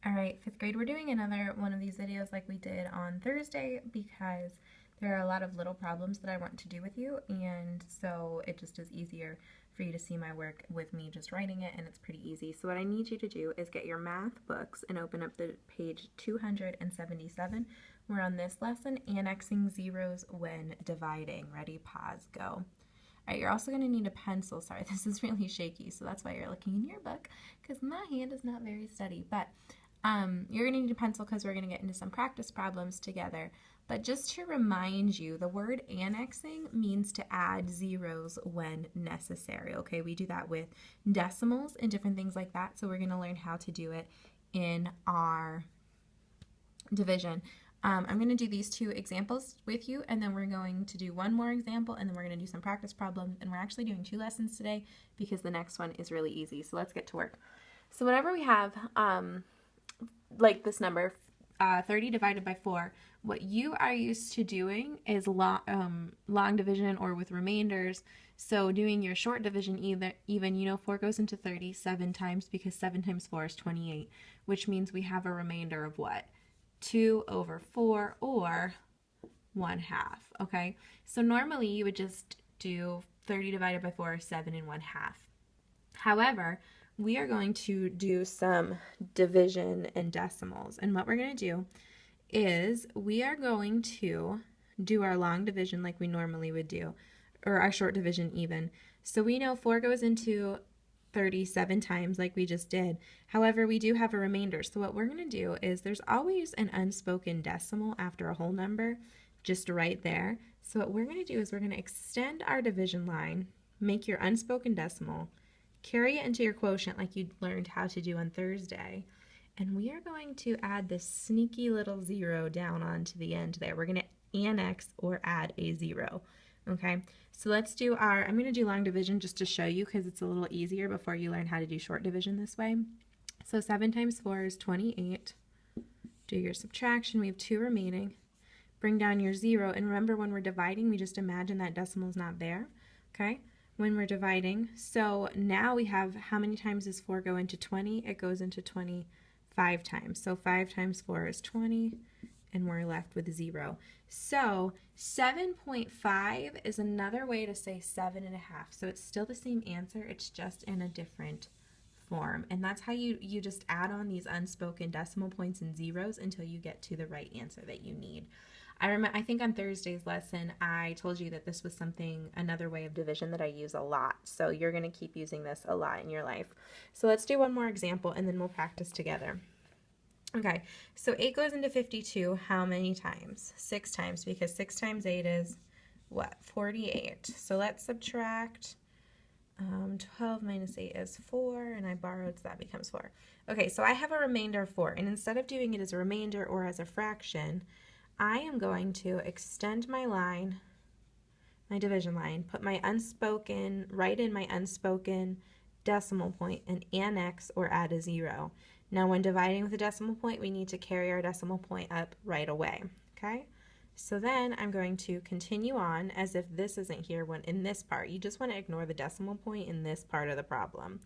All right, fifth grade, we're doing another one of these videos like we did on Thursday because there are a lot of little problems that I want to do with you, and so it just is easier for you to see my work with me just writing it, and it's pretty easy. So what I need you to do is get your math books and open up the page 277. We're on this lesson, annexing zeros when dividing. Ready, pause, go. All right, you're also going to need a pencil. Sorry, this is really shaky, so that's why you're looking in your book, because my hand is not very steady. But you're going to need a pencil because we're going to get into some practice problems together. But just to remind you, the word annexing means to add zeros when necessary. Okay, we do that with decimals and different things like that. So we're going to learn how to do it in our division. I'm going to do these two examples with you, and then we're going to do one more example, and then we're going to do some practice problems. And we're actually doing 2 lessons today because the next one is really easy. So let's get to work. So whenever we have like this number, 30 divided by 4, what you are used to doing is long division or with remainders. So doing your short division even, you know, 4 goes into 30 7 times because 7 times 4 is 28, which means we have a remainder of what? 2 over 4 or 1/2, okay? So normally you would just do 30 divided by 4 is 7 and 1/2. However, we are going to do some division and decimals. And what we're going to do is we are going to do our long division like we normally would do, or our short division even. So we know 4 goes into 37 times like we just did. However, we do have a remainder. So what we're going to do is there's always an unspoken decimal after a whole number, just right there. So what we're going to do is we're going to extend our division line, make your unspoken decimal, carry it into your quotient like you learned how to do on Thursday, and we are going to add this sneaky little 0 down onto the end there. We're going to annex or add a 0. Okay, so let's do I'm going to do long division just to show you because it's a little easier before you learn how to do short division this way. So 7 times 4 is 28. Do your subtraction. We have 2 remaining. Bring down your 0, and remember when we're dividing, we just imagine that decimal is not there. Okay, when we're dividing. So now we have, how many times does 4 go into 20? It goes into 20 5 times. So 5 times 4 is 20, and we're left with 0. So 7.5 is another way to say 7.5. So it's still the same answer, it's just in a different form. And that's how you just add on these unspoken decimal points and zeros until you get to the right answer that you need. I think on Thursday's lesson, I told you that this was another way of division that I use a lot. So you're going to keep using this a lot in your life. So let's do one more example, and then we'll practice together. Okay, so 8 goes into 52 how many times? 6 times, because 6 times 8 is what? 48. So let's subtract 12 minus 8 is 4, and I borrowed, so that becomes 4. Okay, so I have a remainder of 4, and instead of doing it as a remainder or as a fraction, I am going to extend my line, my division line, put my unspoken, write in my unspoken decimal point, and annex or add a 0. Now when dividing with a decimal point, we need to carry our decimal point up right away, okay? So then I'm going to continue on as if this isn't here when in this part. You just want to ignore the decimal point in this part of the problem.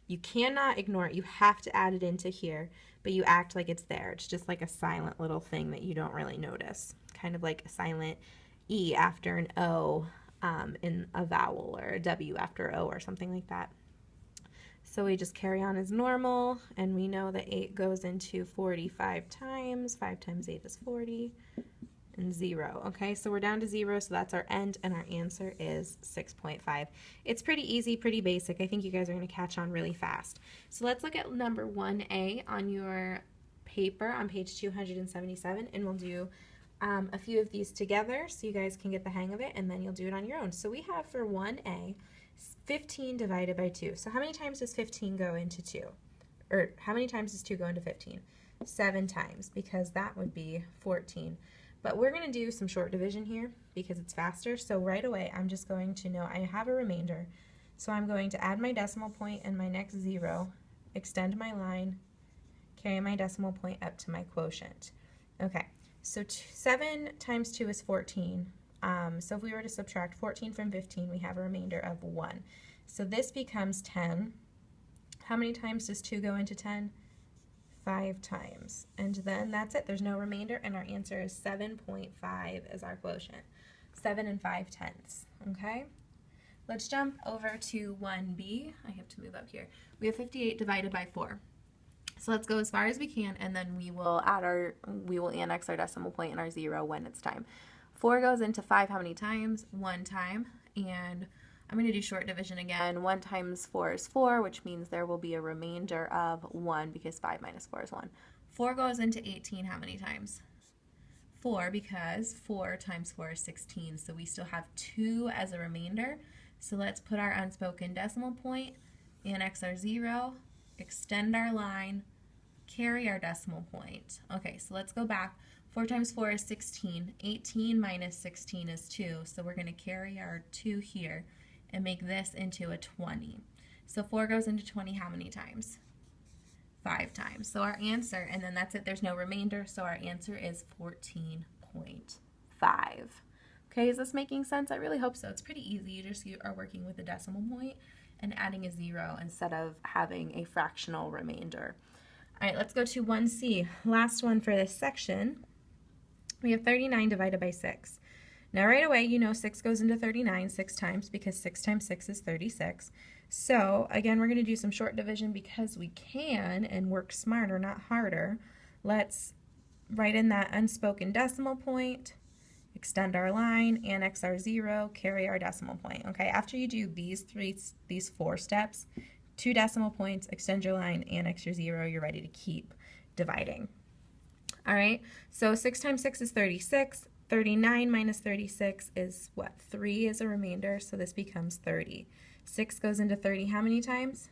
You cannot ignore it. You have to add it into here, but you act like it's there. It's just like a silent little thing that you don't really notice. Kind of like a silent E after an O in a vowel, or a W after O, or something like that. So we just carry on as normal, and we know that 8 goes into 45 times. 5 times 8 is 40. And 0. Okay, so we're down to 0, so that's our end, and our answer is 6.5. It's pretty easy, pretty basic. I think you guys are going to catch on really fast. So let's look at number 1A on your paper on page 277, and we'll do a few of these together so you guys can get the hang of it, and then you'll do it on your own. So we have for 1A, 15 divided by 2. So how many times does 15 go into 2? Or how many times does 2 go into 15? 7 times, because that would be 14. But we're going to do some short division here because it's faster. So right away, I'm just going to know I have a remainder. So I'm going to add my decimal point and my next 0, extend my line, carry my decimal point up to my quotient. Okay, so 7 times 2 is 14. So if we were to subtract 14 from 15, we have a remainder of 1. So this becomes 10. How many times does 2 go into 10? 5 times. And then that's it. There's no remainder, and our answer is 7.5 is our quotient. 7 5/10. Okay? Let's jump over to 1b. I have to move up here. We have 58 divided by 4. So let's go as far as we can, and then we will annex our decimal point and our 0 when it's time. 4 goes into 5 how many times? 1 time. And I'm going to do short division again. 1 times 4 is 4, which means there will be a remainder of 1 because 5 minus 4 is 1. 4 goes into 18 how many times? 4, because 4 times 4 is 16, so we still have 2 as a remainder. So let's put our unspoken decimal point, annex our 0, extend our line, carry our decimal point. Okay, so let's go back. 4 times 4 is 16. 18 minus 16 is 2, so we're going to carry our 2 here and make this into a 20. So 4 goes into 20 how many times? 5 times. So our answer, and then that's it, there's no remainder, so our answer is 14.5. Okay, is this making sense? I really hope so. It's pretty easy. You are working with a decimal point and adding a 0 instead of having a fractional remainder. All right, let's go to 1c. Last one for this section. We have 39 divided by 6. Now right away, you know 6 goes into 39 6 times because 6 times 6 is 36. So again, we're going to do some short division because we can and work smarter, not harder. Let's write in that unspoken decimal point, extend our line, annex our 0, carry our decimal point. Okay, after you do these 4 steps, 2 decimal points, extend your line, annex your 0, you're ready to keep dividing. All right, so 6 times 6 is 36. 39 minus 36 is what? 3 is a remainder, so this becomes 30. 6 goes into 30 how many times?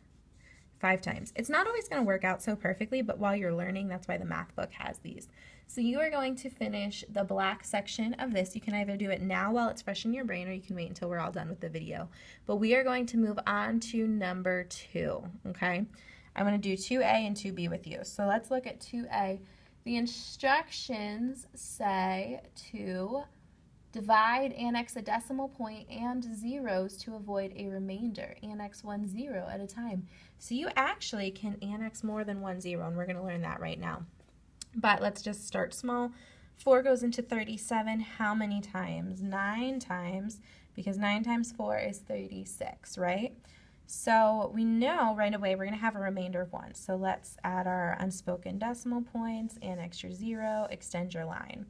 5 times. It's not always going to work out so perfectly, but while you're learning, that's why the math book has these. So you are going to finish the black section of this. You can either do it now while it's fresh in your brain, or you can wait until we're all done with the video. But we are going to move on to number 2, okay? I'm going to do 2A and 2B with you. So let's look at 2A. The instructions say to divide, annex a decimal point and zeros to avoid a remainder. Annex 1 0 at a time. So you actually can annex more than 1 0, and we're going to learn that right now. But let's just start small. 4 goes into 37 how many times? 9 times, because 9 times 4 is 36, right? So we know right away we're going to have a remainder of 1. So let's add our unspoken decimal points, annex your 0, extend your line.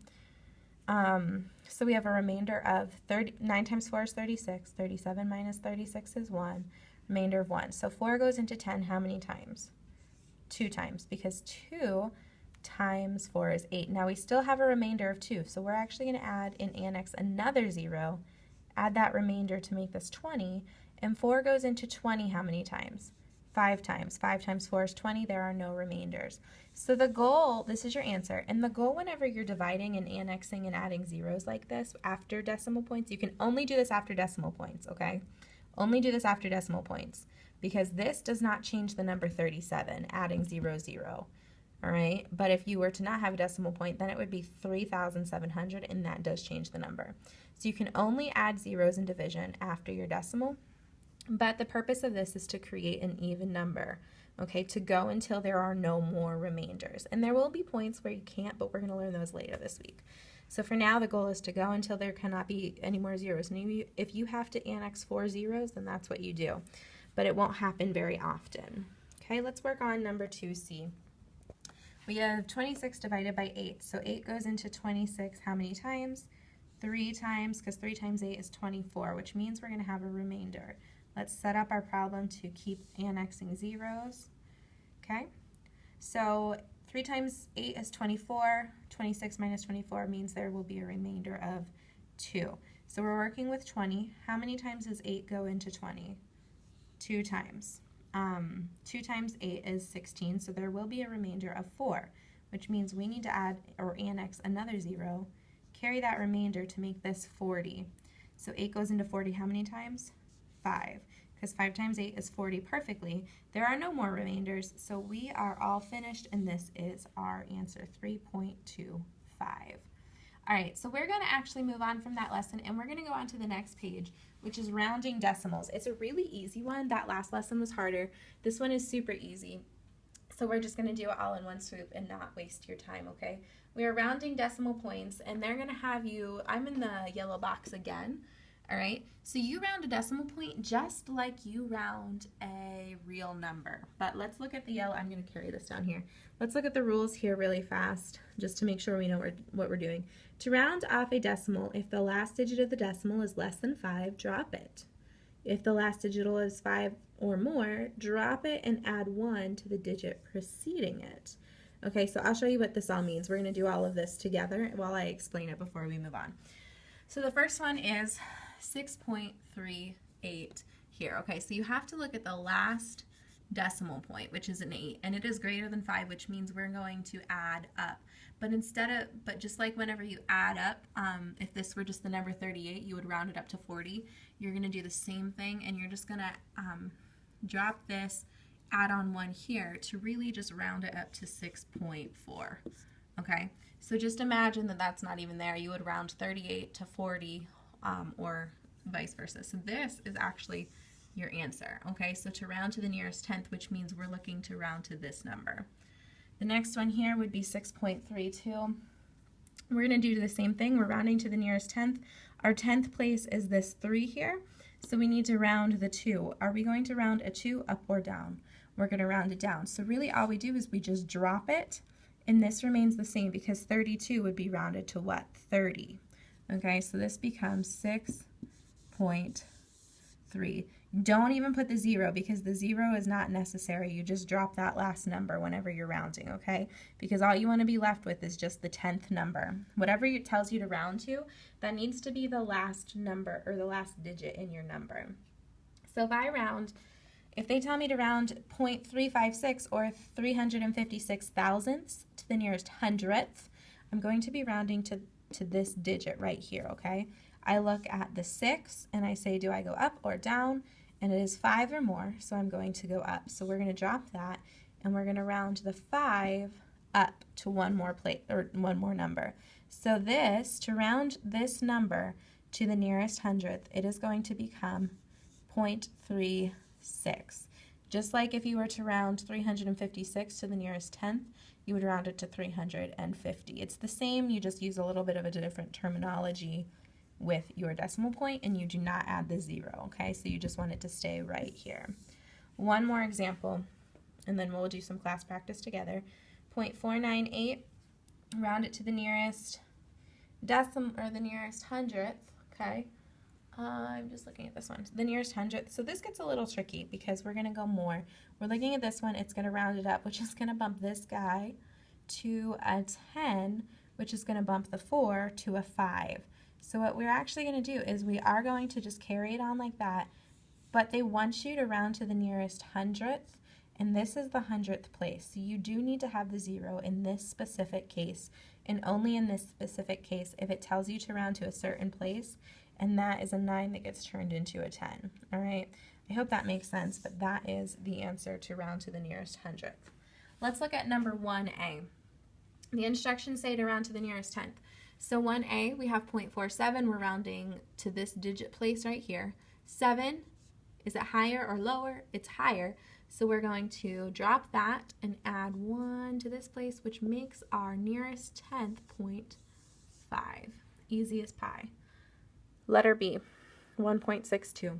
So we have a remainder of 9 times 4 is 36. 37 minus 36 is 1. Remainder of 1. So 4 goes into 10 how many times? 2 times, because 2 times 4 is 8. Now we still have a remainder of 2, so we're actually going to add and annex another 0, add that remainder to make this 20, and 4 goes into 20 how many times? 5 times. 5 times 4 is 20. There are no remainders. So the goal, this is your answer, and the goal whenever you're dividing and annexing and adding zeros like this after decimal points, you can only do this after decimal points, okay? Only do this after decimal points, because this does not change the number 37, adding 0, 0. All right, but if you were to not have a decimal point, then it would be 3,700, and that does change the number. So you can only add zeros in division after your decimal, but the purpose of this is to create an even number, okay, to go until there are no more remainders. And there will be points where you can't, but we're going to learn those later this week. So for now, the goal is to go until there cannot be any more zeros. And if you have to annex 4 zeros, then that's what you do, but it won't happen very often. Okay, let's work on number 2C. We have 26 divided by 8, so 8 goes into 26 how many times? 3 times, because 3 times 8 is 24, which means we're going to have a remainder. Let's set up our problem to keep annexing zeros. Okay, so 3 times 8 is 24. 26 minus 24 means there will be a remainder of 2. So we're working with 20. How many times does 8 go into 20? 2 times. 2 times 8 is 16, so there will be a remainder of 4, which means we need to add or annex another 0, carry that remainder to make this 40. So 8 goes into 40 how many times? 5, because 5 times 8 is 40 perfectly. There are no more remainders, so we are all finished, and this is our answer, 3.25. All right, so we're going to actually move on from that lesson, and we're going to go on to the next page, which is rounding decimals. It's a really easy one. That last lesson was harder. This one is super easy. So we're just going to do it all in one swoop and not waste your time, okay? We are rounding decimal points, and they're going to have you, I'm in the yellow box again, all right? So you round a decimal point just like you round a real number. But let's look at the yellow. I'm going to carry this down here. Let's look at the rules here really fast just to make sure we know what we're doing. To round off a decimal, if the last digit of the decimal is less than 5, drop it. If the last digit is 5 or more, drop it and add 1 to the digit preceding it. Okay, so I'll show you what this all means. We're going to do all of this together while I explain it before we move on. So the first one is 6.38 here. Okay, so you have to look at the last decimal point, which is an 8, and it is greater than 5, which means we're going to add up. But just like whenever you add up, if this were just the number 38, you would round it up to 40. You're going to do the same thing, and you're just going to drop this, add on 1 here to really just round it up to 6.4. Okay, so just imagine that that's not even there. You would round 38 to 40 or vice versa. So this is actually your answer. Okay, so to round to the nearest tenth, which means we're looking to round to this number. The next one here would be 6.32. We're going to do the same thing. We're rounding to the nearest tenth. Our 10th place is this 3 here, so we need to round the 2. Are we going to round a 2 up or down? We're going to round it down. So really all we do is we just drop it, and this remains the same because 32 would be rounded to what? 30. Okay, so this becomes 6.3. Don't even put the 0 because the 0 is not necessary. You just drop that last number whenever you're rounding, okay? Because all you want to be left with is just the 10th number. Whatever it tells you to round to, that needs to be the last number or the last digit in your number. So if they tell me to round 0.356 or 356 thousandths to the nearest hundredth, I'm going to be rounding to this digit right here, okay? I look at the 6 and I say, do I go up or down? And it is 5 or more, so I'm going to go up. So we're going to drop that, and we're going to round the 5 up to one more number. So to round this number to the nearest hundredth, it is going to become 0.36. Just like if you were to round 356 to the nearest tenth, you would round it to 350. It's the same, you just use a little bit of a different terminology with your decimal point, and you do not add the 0, okay? So you just want it to stay right here. One more example, and then we'll do some class practice together. 0.498, round it to the nearest decimal, or the nearest hundredth, okay? I'm just looking at this one, the nearest hundredth. So this gets a little tricky because we're going to go more. We're looking at this one, it's going to round it up, which is going to bump this guy to a 10, which is going to bump the 4 to a 5. So what we're actually going to do is we are going to just carry it on like that, but they want you to round to the nearest hundredth, and this is the hundredth place. So you do need to have the 0 in this specific case, and only in this specific case if it tells you to round to a certain place, and that is a 9 that gets turned into a 10. All right, I hope that makes sense, but that is the answer to round to the nearest hundredth. Let's look at number 1A. The instructions say to round to the nearest tenth. So 1A, we have 0.47. We're rounding to this digit place right here. 7, is it higher or lower? It's higher. So we're going to drop that and add 1 to this place, which makes our nearest tenth 0.5. Easy as pie. Letter B, 1.62.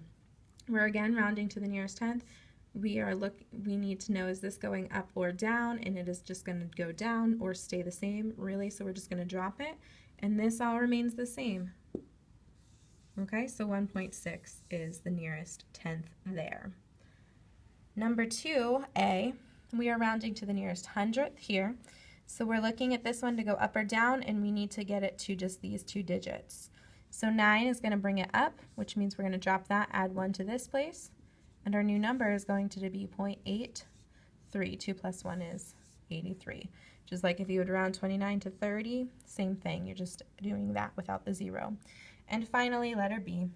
We're again rounding to the nearest tenth. We need to know, is this going up or down? And it is just going to go down or stay the same, really. So we're just going to drop it. And this all remains the same. Okay, so 1.6 is the nearest tenth there. Number 2A, we are rounding to the nearest hundredth here. So we're looking at this one to go up or down, and we need to get it to just these 2 digits. So 9 is going to bring it up, which means we're going to drop that, add 1 to this place, and our new number is going to be 0.83. 2 plus 1 is 83. Just like if you would round 29 to 30, same thing. You're just doing that without the 0. And finally, letter B.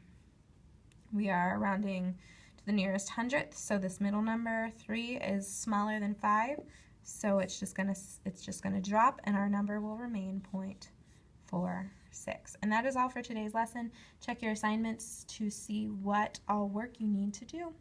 We are rounding to the nearest hundredth. So this middle number 3 is smaller than 5. So it's just gonna drop, and our number will remain 0.46. And that is all for today's lesson. Check your assignments to see what all work you need to do.